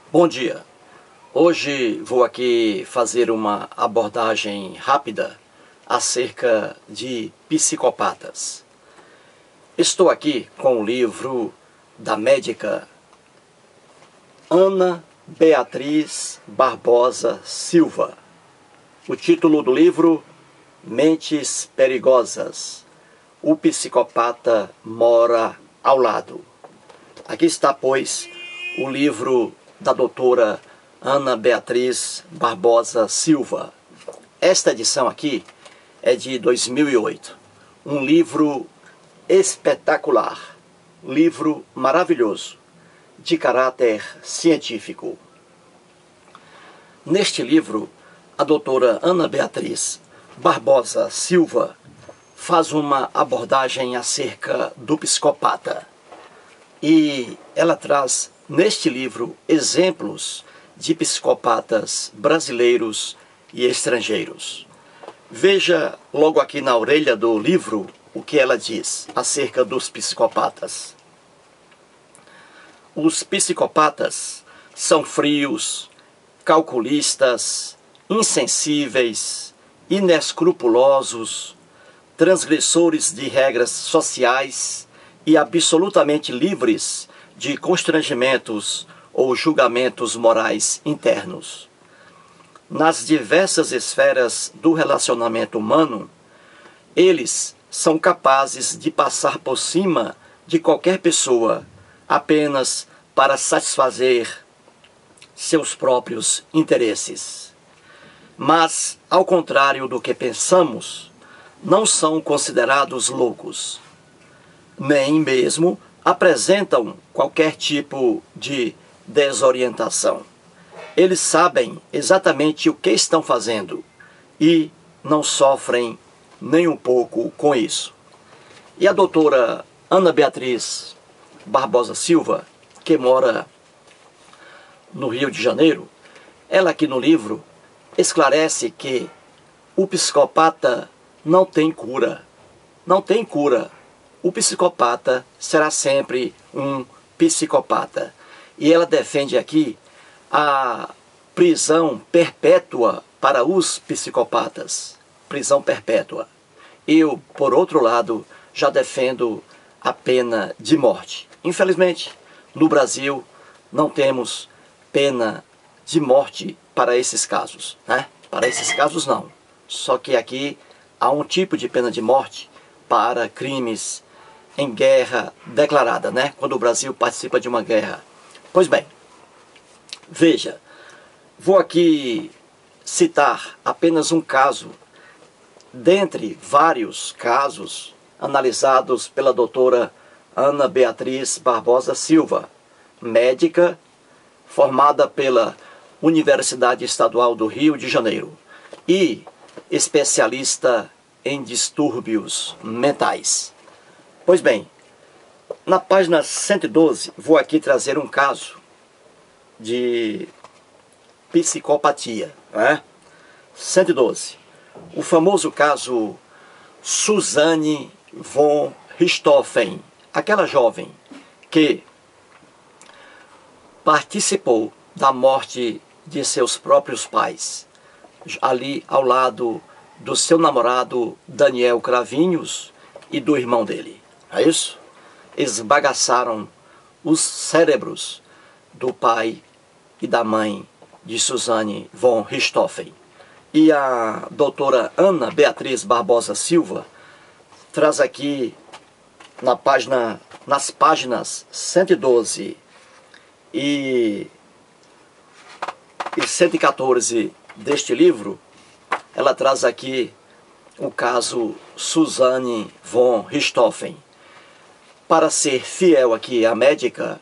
Bom dia. Hoje vou aqui fazer uma abordagem rápida acerca de psicopatas. Estou aqui com o livro da médica Ana Beatriz Barbosa Silva. O título do livro: Mentes Perigosas. O psicopata mora ao lado. Aqui está, pois, o livro da doutora Ana Beatriz Barbosa Silva. Esta edição aqui é de 2008. Um livro espetacular, livro maravilhoso, de caráter científico. Neste livro, a doutora Ana Beatriz Barbosa Silva faz uma abordagem acerca do psicopata. E ela traz neste livro exemplos de psicopatas brasileiros e estrangeiros. Veja logo aqui na orelha do livro o que ela diz acerca dos psicopatas. Os psicopatas são frios, calculistas, insensíveis, inescrupulosos, transgressores de regras sociais e absolutamente livres de constrangimentos ou julgamentos morais internos. Nas diversas esferas do relacionamento humano, eles são capazes de passar por cima de qualquer pessoa apenas para satisfazer seus próprios interesses. Mas, ao contrário do que pensamos, não são considerados loucos, nem mesmo apresentam qualquer tipo de desorientação. Eles sabem exatamente o que estão fazendo e não sofrem nem um pouco com isso. E a doutora Ana Beatriz Barbosa Silva, que mora no Rio de Janeiro, ela aqui no livro esclarece que o psicopata não tem cura. Não tem cura. O psicopata será sempre um psicopata. E ela defende aqui a prisão perpétua para os psicopatas. Prisão perpétua. Eu, por outro lado, já defendo a pena de morte. Infelizmente, no Brasil, não temos pena de morte para esses casos, né? Para esses casos, não. Só que aqui há um tipo de pena de morte para crimes em guerra declarada, né? Quando o Brasil participa de uma guerra. Pois bem, veja, vou aqui citar apenas um caso, dentre vários casos analisados pela doutora Ana Beatriz Barbosa Silva, médica formada pela Universidade Estadual do Rio de Janeiro e especialista em distúrbios mentais. Pois bem, na página 112, vou aqui trazer um caso de psicopatia, né? 112. O famoso caso Suzanne von Richthofen, aquela jovem que participou da morte de seus próprios pais, ali ao lado do seu namorado Daniel Cravinhos e do irmão dele. É isso? Esbagaçaram os cérebros do pai e da mãe de Suzanne von Richthofen. E a doutora Ana Beatriz Barbosa Silva traz aqui nas páginas 112 e 114 deste livro, ela traz aqui o caso Suzanne von Richthofen. Para ser fiel aqui à médica,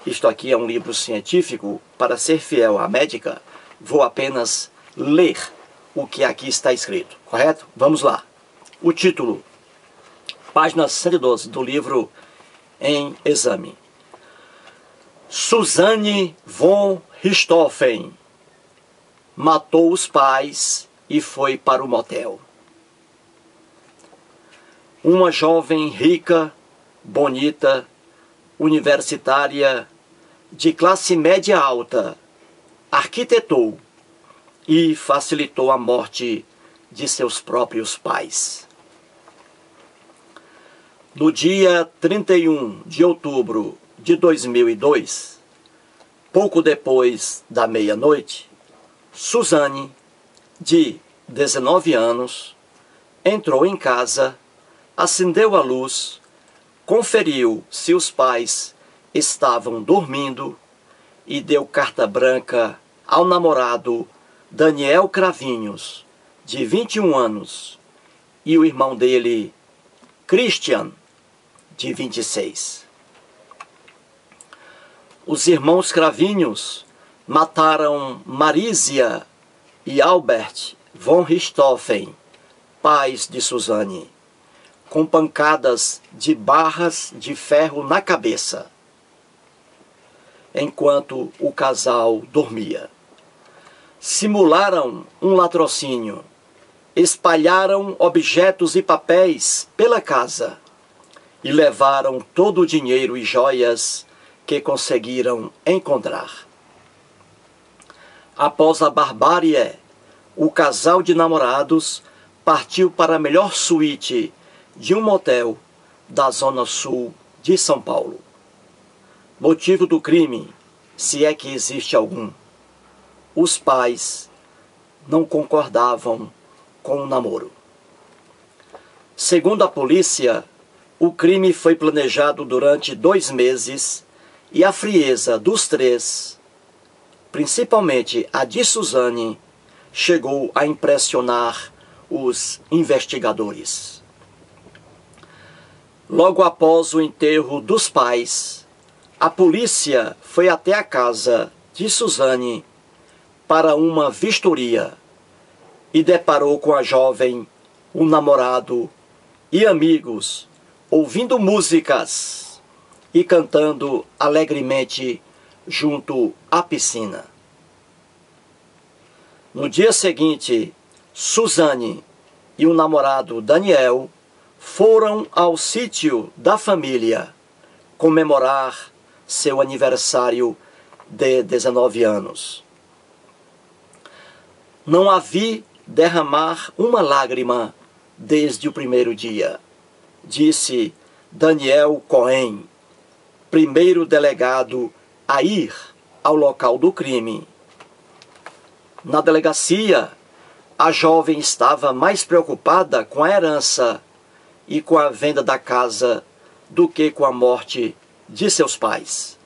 isto aqui é um livro científico, para ser fiel à médica, vou apenas ler o que aqui está escrito, correto? Vamos lá. O título, página 112 do livro em exame. Suzanne von Richthofen matou os pais e foi para o motel. Uma jovem rica, bonita, universitária, de classe média alta, arquitetou e facilitou a morte de seus próprios pais. No dia 31 de outubro de 2002, pouco depois da meia-noite, Suzane, de 19 anos, entrou em casa, acendeu a luz, conferiu se os pais estavam dormindo e deu carta branca ao namorado Daniel Cravinhos, de 21 anos, e o irmão dele, Christian, de 26. Os irmãos Cravinhos mataram Marísia e Albert von Richthofen, pais de Suzane, com pancadas de barras de ferro na cabeça, enquanto o casal dormia. Simularam um latrocínio, espalharam objetos e papéis pela casa e levaram todo o dinheiro e joias que conseguiram encontrar. Após a barbárie, o casal de namorados partiu para a melhor suíte de um motel da zona sul de São Paulo. Motivo do crime, se é que existe algum: os pais não concordavam com o namoro. Segundo a polícia, o crime foi planejado durante 2 meses e a frieza dos três, principalmente a de Suzane, chegou a impressionar os investigadores. Logo após o enterro dos pais, a polícia foi até a casa de Suzane para uma vistoria e deparou com a jovem, o namorado e amigos ouvindo músicas e cantando alegremente junto à piscina. No dia seguinte, Suzane e o namorado Daniel foram ao sítio da família comemorar seu aniversário de 19 anos. Não a vi derramar uma lágrima desde o primeiro dia, disse Daniel Cohen, primeiro delegado a ir ao local do crime. Na delegacia, a jovem estava mais preocupada com a herança e com a venda da casa do que com a morte de seus pais.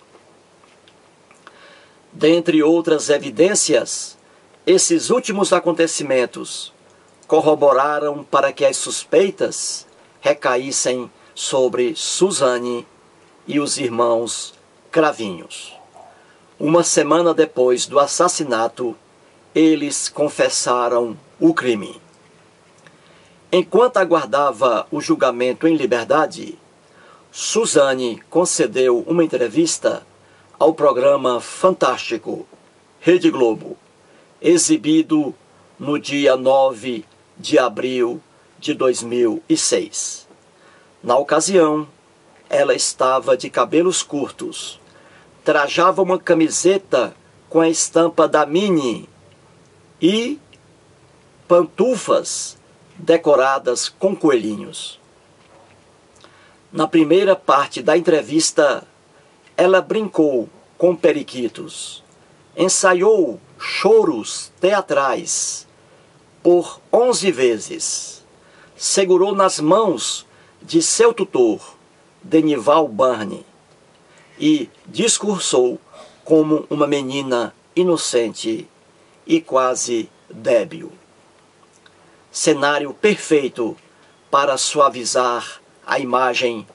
Dentre outras evidências, esses últimos acontecimentos corroboraram para que as suspeitas recaíssem sobre Suzane e os irmãos Cravinhos. Uma semana depois do assassinato, eles confessaram o crime. Enquanto aguardava o julgamento em liberdade, Suzane concedeu uma entrevista ao programa Fantástico, Rede Globo, exibido no dia 9 de abril de 2006. Na ocasião, ela estava de cabelos curtos, trajava uma camiseta com a estampa da Mini e pantufas decoradas com coelhinhos. Na primeira parte da entrevista, ela brincou com periquitos, ensaiou choros teatrais por 11 vezes, segurou nas mãos de seu tutor, Denival Barney, e discursou como uma menina inocente e quase débil. Cenário perfeito para suavizar a imagem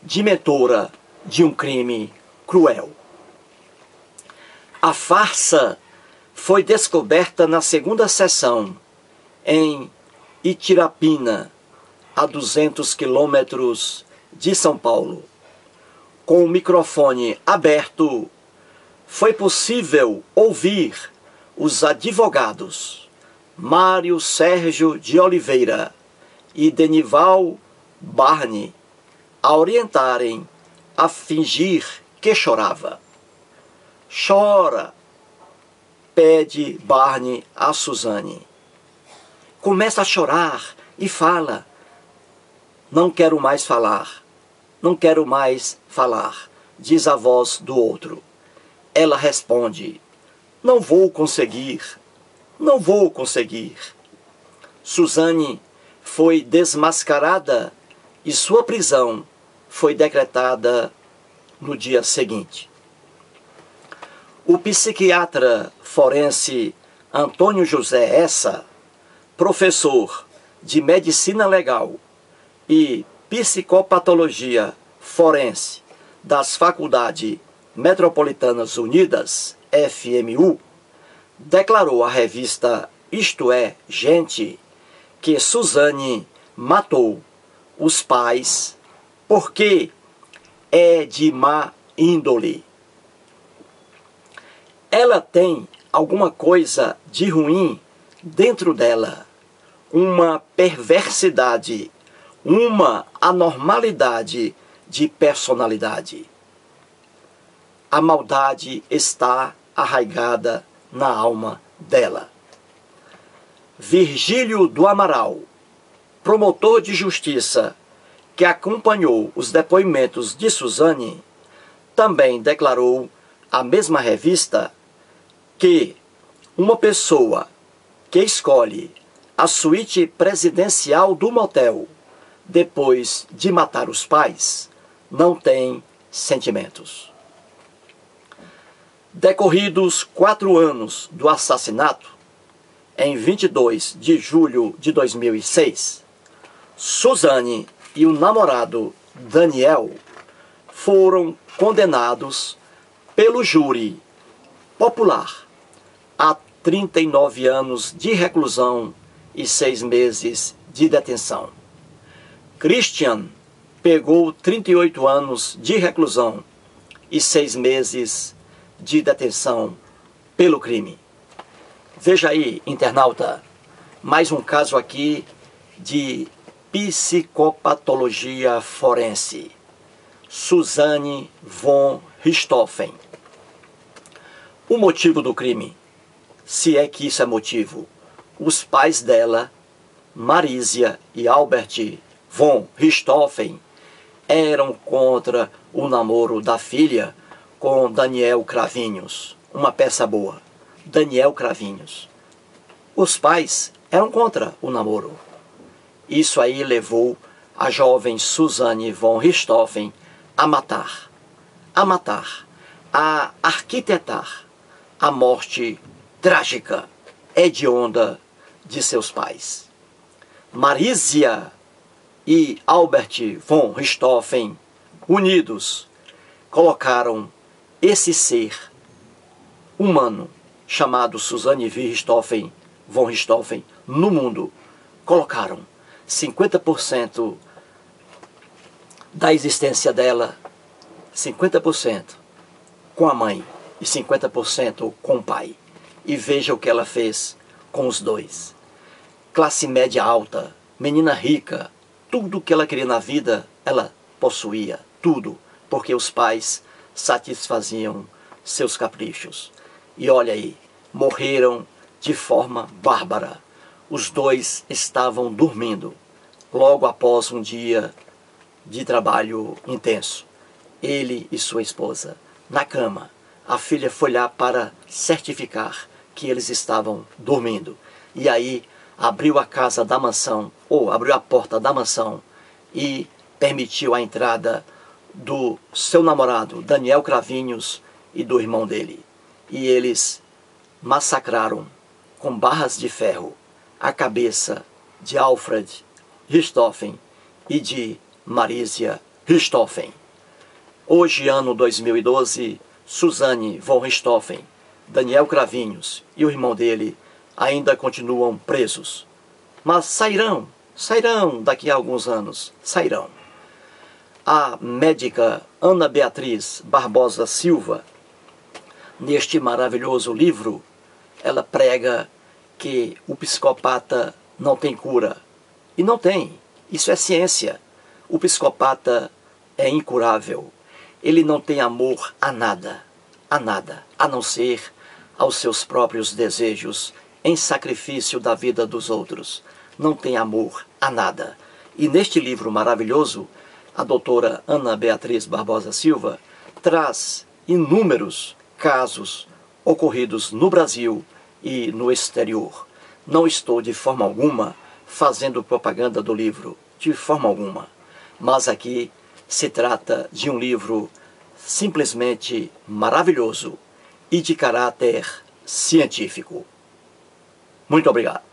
de mentora de um crime cruel. A farsa foi descoberta na segunda sessão, em Itirapina, a 200 quilômetros de São Paulo. Com o microfone aberto, foi possível ouvir os advogados Mário Sérgio de Oliveira e Denival a orientarem a fingir que chorava. Chora, pede Barney a Suzane. Começa a chorar e fala: não quero mais falar, não quero mais falar, diz a voz do outro. Ela responde: não vou conseguir, não vou conseguir. Suzane foi desmascarada e sua prisão foi decretada no dia seguinte. O psiquiatra forense Antônio José Essa, professor de Medicina Legal e Psicopatologia Forense das Faculdades Metropolitanas Unidas, FMU, declarou à revista Isto é, Gente, que Suzane matou os pais porque é de má índole. Ela tem alguma coisa de ruim dentro dela, uma perversidade, uma anormalidade de personalidade. A maldade está arraigada na alma dela. Virgílio do Amaral, promotor de justiça que acompanhou os depoimentos de Suzane, também declarou à mesma revista que uma pessoa que escolhe a suíte presidencial do motel depois de matar os pais não tem sentimentos. Decorridos 4 anos do assassinato, em 22 de julho de 2006, Suzane e o namorado Daniel foram condenados pelo júri popular a 39 anos de reclusão e 6 meses de detenção. Christian pegou 38 anos de reclusão e 6 meses de detenção pelo crime. Veja aí, internauta, mais um caso aqui de psicopatologia forense. Suzane von Richthofen. O motivo do crime, se é que isso é motivo, os pais dela, Marisia e Albert von Richthofen, eram contra o namoro da filha com Daniel Cravinhos, uma peça boa. Daniel Cravinhos. Os pais eram contra o namoro. Isso aí levou a jovem Suzane von Richthofen a matar, a arquitetar a morte trágica, hedionda de seus pais. Marisia e Albert von Richthofen, unidos, colocaram esse ser humano chamado Suzane von Richthofen no mundo. Colocaram 50% da existência dela, 50% com a mãe e 50% com o pai. E veja o que ela fez com os dois. Classe média alta, menina rica, tudo que ela queria na vida, ela possuía, tudo, porque os pais satisfaziam seus caprichos. E olha aí, morreram de forma bárbara. Os dois estavam dormindo, logo após um dia de trabalho intenso. Ele e sua esposa, na cama. A filha foi lá para certificar que eles estavam dormindo. E aí abriu a casa da mansão, ou abriu a porta da mansão e permitiu a entrada do seu namorado, Daniel Cravinhos, e do irmão dele. E eles massacraram com barras de ferro a cabeça de Alfred Richthofen e de Marisia Richthofen. Hoje, ano 2012, Suzane von Richthofen, Daniel Cravinhos e o irmão dele ainda continuam presos. Mas sairão daqui a alguns anos, sairão. A médica Ana Beatriz Barbosa Silva, neste maravilhoso livro, ela prega que o psicopata não tem cura. E não tem. Isso é ciência. O psicopata é incurável. Ele não tem amor a nada. a nada, a não ser aos seus próprios desejos, em sacrifício da vida dos outros. Não tem amor a nada. E neste livro maravilhoso, a doutora Ana Beatriz Barbosa Silva traz inúmeros casos ocorridos no Brasil e no exterior. Não estou de forma alguma fazendo propaganda do livro, de forma alguma. Mas aqui se trata de um livro simplesmente maravilhoso e de caráter científico. Muito obrigado.